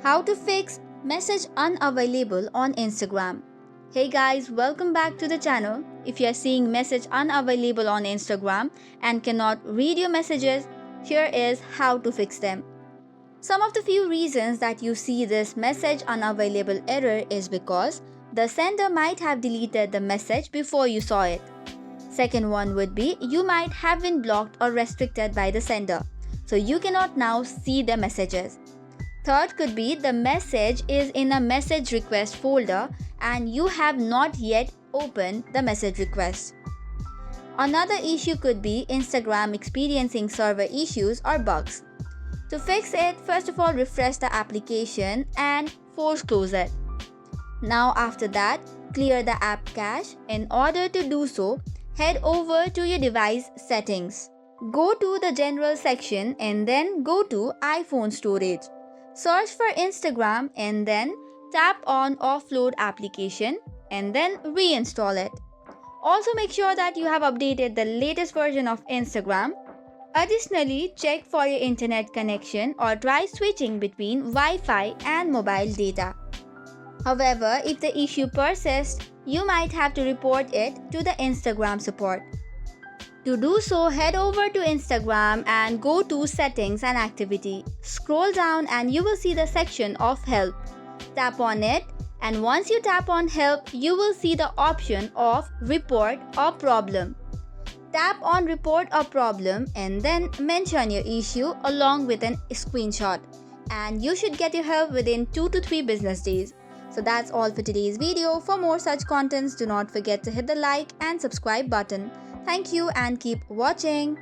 How to fix message unavailable on Instagram. Hey guys, welcome back to the channel. If you are seeing message unavailable on Instagram and cannot read your messages, here is how to fix them. Some of the few reasons that you see this message unavailable error is because the sender might have deleted the message before you saw it. Second one would be you might have been blocked or restricted by the sender, so you cannot now see the messages. Third could be the message is in a message request folder and you have not yet opened the message request. Another issue could be Instagram experiencing server issues or bugs. To fix it, first of all refresh the application and force close it. Now after that, clear the app cache. In order to do so, head over to your device settings. Go to the general section and then go to iPhone storage. Search for Instagram and then tap on offload application and then reinstall it. Also make sure that you have updated the latest version of Instagram. Additionally, check for your internet connection or try switching between Wi-Fi and mobile data. However, if the issue persists, you might have to report it to the Instagram support. To do so, head over to Instagram and go to Settings and Activity. Scroll down and you will see the section of Help. Tap on it, and once you tap on Help, you will see the option of Report or Problem. Tap on Report or Problem and then mention your issue along with a screenshot. And you should get your help within 2 to 3 business days. So that's all for today's video. For more such contents, do not forget to hit the like and subscribe button. Thank you and keep watching.